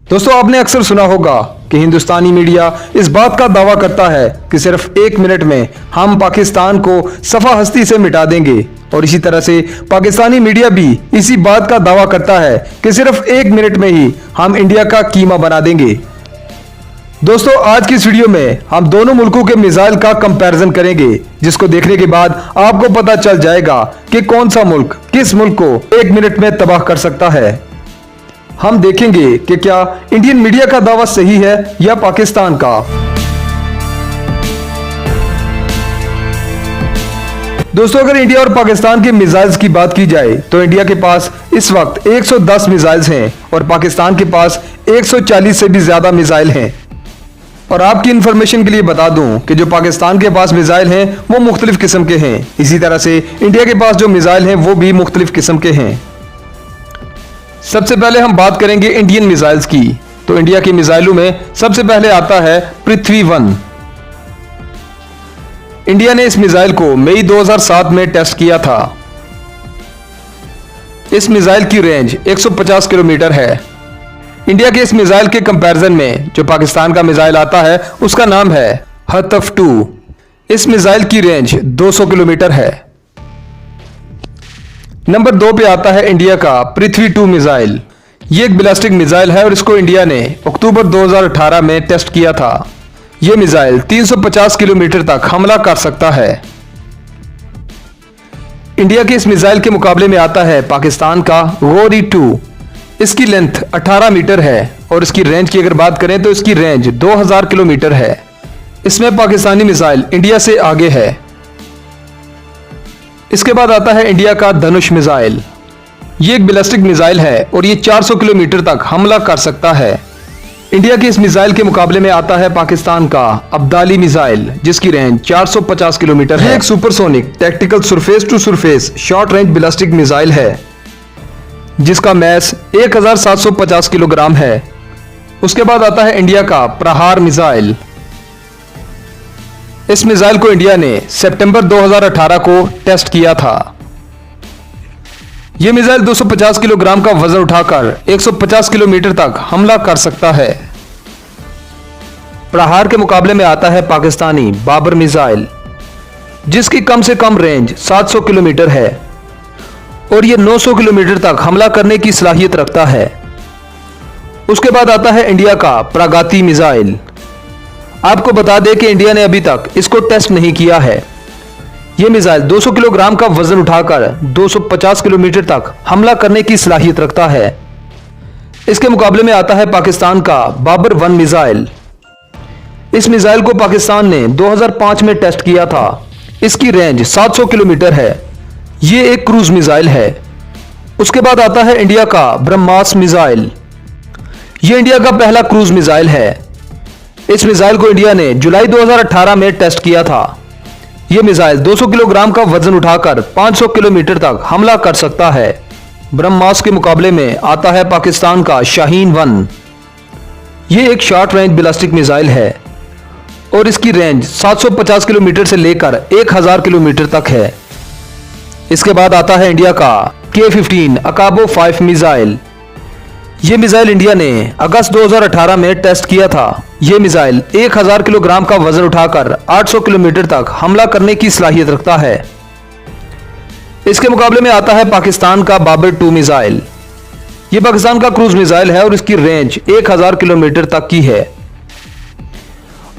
दोस्तों, आपने अक्सर सुना होगा कि हिंदुस्तानी मीडिया इस बात का दावा करता है कि सिर्फ 1 मिनट में हम पाकिस्तान को सफा हस्ती से मिटा देंगे, और इसी तरह से पाकिस्तानी मीडिया भी इसी बात का दावा करता है कि सिर्फ 1 मिनट में ही हम इंडिया का कीमा बना देंगे। दोस्तों, आज की इस वीडियो में हम दोनों मुल्कों के मिसाइल का कंपैरिजन करेंगे, जिसको देखने के बाद आपको पता चल जाएगा कि कौन सा मुल्क किस मुल्क को 1 मिनट में तबाह कर सकता है। हम देखेंगे कि क्या इंडियन मीडिया का दावा सही है या पाकिस्तान का। दोस्तों, अगर इंडिया और पाकिस्तान के मिसाइल्स की बात की जाए तो इंडिया के पास इस वक्त 110 मिसाइल्स हैं और पाकिस्तान के पास 140 से भी ज्यादा मिसाइल हैं। और आपकी इंफॉर्मेशन के लिए बता दूं कि जो पाकिस्तान के पास मिसाइल हैं वो मुख्तलिफ किस्म के हैं, इसी तरह से इंडिया के पास जो मिसाइल हैं वो भी मुख्तलिफ किस्म के हैं। सबसे पहले हम बात करेंगे इंडियन मिसाइल्स की। तो इंडिया की मिसाइलों में सबसे पहले आता है पृथ्वी-1। इंडिया ने इस मिसाइल को मई 2007 में टेस्ट किया था। इस मिसाइल की रेंज 150 किलोमीटर है। इंडिया के इस मिसाइल के कंपैरिजन में जो पाकिस्तान का मिसाइल आता है उसका नाम है हतफ-2। इस मिसाइल की रेंज 200 किलोमीटर है। नंबर 2 पे आता है इंडिया का पृथ्वी-2 मिसाइल। ये एक बैलिस्टिक मिसाइल है और इसको इंडिया ने अक्टूबर 2018 में टेस्ट किया था। यह मिसाइल 350 किलोमीटर तक हमला कर सकता है। इंडिया के इस मिसाइल के मुकाबले में आता है पाकिस्तान का गौरी-2। इसकी लेंथ 18 मीटर है और इसकी रेंज की अगर बात करें तो इसकी रेंज 2000 किलोमीटर है। इसमें पाकिस्तानी मिसाइल इंडिया से आगे है। इसके बाद आता है इंडिया का धनुष मिसाइल। ये एक बैलिस्टिक मिसाइल है और ये 400 किलोमीटर तक हमला कर सकता है। इंडिया के इस मिसाइल के मुकाबले में आता है पाकिस्तान का अब्दाली मिसाइल, जिसकी रेंज 450 किलोमीटर है। एक supersonic tactical surface to surface short range ballistic missile है जिसका मैस 1750 किलोग्राम है। उसके बाद आता है इंडिया का प्रहार मिसाइल। इस मिसाइल को इंडिया ने सितंबर 2018 को टेस्ट किया था। यह मिसाइल 250 किलोग्राम का वजन उठाकर 150 किलोमीटर तक हमला कर सकता है। प्रहार के मुकाबले में आता है पाकिस्तानी बाबर मिसाइल, जिसकी कम से कम रेंज 700 किलोमीटर है और यह 900 किलोमीटर तक हमला करने की सलाहियत रखता है। उसके बाद आता है इंडिया का प्रागाती मिसाइल। आपको बता दें कि इंडिया ने अभी तक इसको टेस्ट नहीं किया है। यह मिसाइल 200 किलोग्राम का वजन उठाकर 250 किलोमीटर तक हमला करने की सलाहियत रखता है। इसके मुकाबले में आता है पाकिस्तान का बाबर-1 मिसाइल। इस मिसाइल को पाकिस्तान ने 2005 में टेस्ट किया था। इसकी रेंज 700 किलोमीटर है। यह एक क्रूज मिसाइल है। उसके बाद आता है इंडिया का ब्रह्मास मिसाइल। यह इंडिया का पहला क्रूज मिसाइल है। इस मिसाइल को इंडिया ने जुलाई 2018 में टेस्ट किया था। यह मिसाइल 200 किलोग्राम का वजन उठाकर 500 किलोमीटर तक हमला कर सकता है। ब्रह्मास के मुकाबले में आता है पाकिस्तान का शाहीन-1। यह एक शॉर्ट रेंज बैलिस्टिक मिसाइल है और इसकी रेंज 750 किलोमीटर से लेकर 1000 किलोमीटर तक है। इसके बाद आता है इंडिया का K-15 अकाबो-5 मिसाइल। यह मिसाइल इंडिया ने अगस्त 2018 में टेस्ट किया था। यह मिसाइल 1000 किलोग्राम का वजन उठाकर 800 किलोमीटर तक हमला करने की सलाहियत रखता है। इसके मुकाबले में आता है पाकिस्तान का बाबर-2 मिसाइल। यह पाकिस्तान का क्रूज मिसाइल है और इसकी रेंज 1000 किलोमीटर तक की है।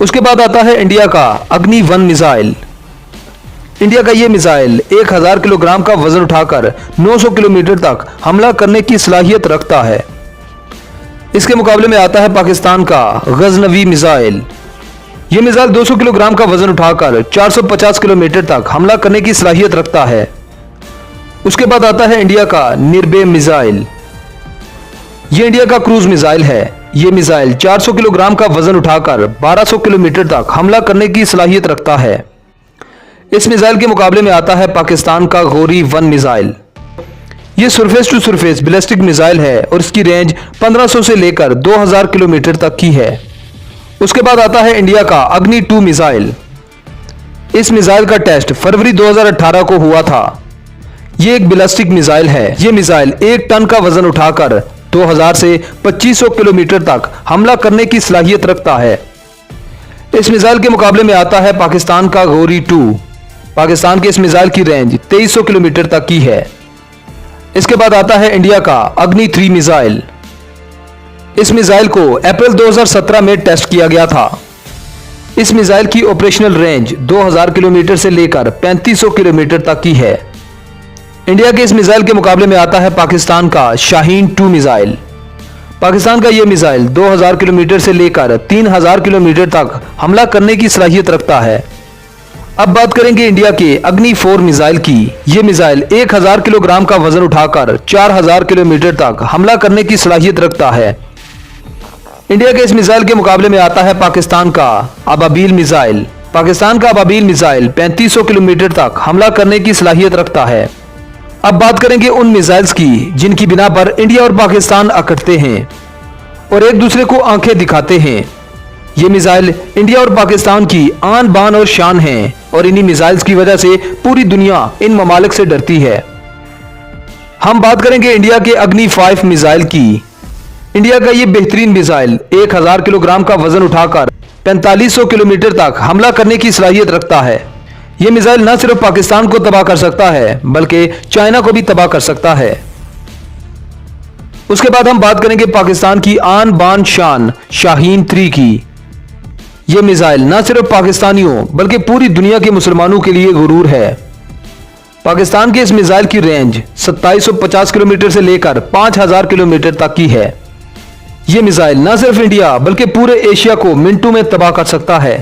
उसके बाद आता है इंडिया का अग्नि-1 मिसाइल। इंडिया का यह मिसाइल 1000 किलोग्राम का वजन उठाकर 900 किलोमीटर तक हमला करने की सलाहियत रखता है। इसके मुकाबले में आता है पाकिस्तान का गजनवी मिसाइल। यह मिसाइल 200 किलोग्राम का वजन उठाकर 450 किलोमीटर तक हमला करने की सलाहियत रखता है। उसके बाद आता है इंडिया का निर्भय मिसाइल। यह इंडिया का क्रूज मिसाइल है। यह मिसाइल 400 किलोग्राम का वजन उठाकर 1200 किलोमीटर तक हमला करने की सलाहियत रखता है। इस मिसाइल के मुकाबले में आता है पाकिस्तान का गौरी-1 मिसाइल। यह surface to surface ballistic missile है और इसकी रेंज 1500 से लेकर 2000 किलोमीटर तक की है। उसके बाद आता है इंडिया का अग्नि-2 मिसाइल। इस मिसाइल का टेस्ट फरवरी 2018 को हुआ था। यह एक बैलिस्टिक मिसाइल है। यह मिसाइल 1 टन का वजन उठाकर 2000 से 2500 किलोमीटर तक हमला करने की सलाहियत रखता है। इस मिसाइल के मुकाबले में आता है पाकिस्तान का गौरी 2। पाकिस्तान के इस मिसाइल की रेंज 2300 किलोमीटर तक की है। इसके बाद आता है इंडिया का अग्नि 3 मिसाइल। इस मिसाइल को अप्रैल 2017 में टेस्ट किया गया था। इस मिसाइल की ऑपरेशनल रेंज 2000 किलोमीटर से लेकर 3500 किलोमीटर तक की है। इंडिया के इस मिसाइल के मुकाबले में आता है पाकिस्तान का शाहीन 2 मिसाइल। पाकिस्तान का यह मिसाइल 2000 किलोमीटर से लेकर 3000 किलोमीटर तक हमला करने की सलाहियत रखता है। अब बात करेंगे इंडिया के अग्नि 4 मिसाइल की। यह मिसाइल 1000 किलोग्राम का वजन उठाकर 4000 किलोमीटर तक हमला करने की सलाहियत रखता है। इंडिया के इस मिसाइल के मुकाबले में आता है पाकिस्तान का अबाबील मिसाइल। पाकिस्तान का अबाबील मिसाइल 3500 किलोमीटर तक हमला करने की सलाहियत रखता है। अब बात करेंगे उन मिसाइल्स की जिनकी बिना पर इंडिया और पाकिस्तान अकड़ते हैं और एक दूसरे को आंखें दिखाते हैं। ये मिसाइल इंडिया और पाकिस्तान की आन बान और शान हैं और इन्हीं मिसाइल्स की वजह से पूरी दुनिया इन ममालिक से डरती है। हम बात करेंगे इंडिया के अग्नि 5 मिसाइल की। इंडिया का ये बेहतरीन मिसाइल 1000 किलोग्राम का वजन उठाकर 4500 किलोमीटर तक हमला करने की सलाहियत रखता है। यह मिसाइल न सिर्फ पाकिस्तान को तबाह कर सकता है बल्कि चाइना को भी तबाह कर सकता है। उसके बाद हम बात करेंगे पाकिस्तान की आन बान शान शाहीन 3 की। यह मिसाइल न सिर्फ पाकिस्तानियों बल्कि पूरी दुनिया के मुसलमानों के लिए गुरूर है। पाकिस्तान के इस मिसाइल की रेंज 2750 किलोमीटर से लेकर 5000 किलोमीटर तक की है। यह मिसाइल न सिर्फ इंडिया बल्कि पूरे एशिया को मिनटों में तबाह कर सकता है।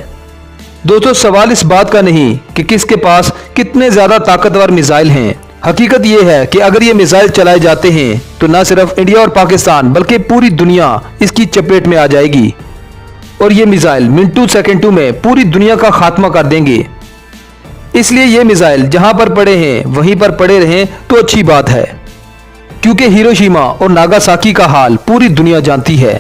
दोस्तों, सवाल इस बात का नहीं कि किसके पास कितने ज्यादा ताकतवर मिसाइल हैं। हकीकत यह है कि अगर ये मिसाइल चलाए जाते हैं तो न सिर्फ इंडिया और पाकिस्तान बल्कि पूरी दुनिया इसकी चपेट में आ जाएगी और ये मिसाइल मिनटों सेकंडों में पूरी दुनिया का खात्मा कर देंगे। इसलिए ये मिसाइल जहां पर पड़े हैं वहीं पर पड़े रहें तो अच्छी बात है, क्योंकि हिरोशिमा और नागासाकी का हाल पूरी दुनिया जानती है।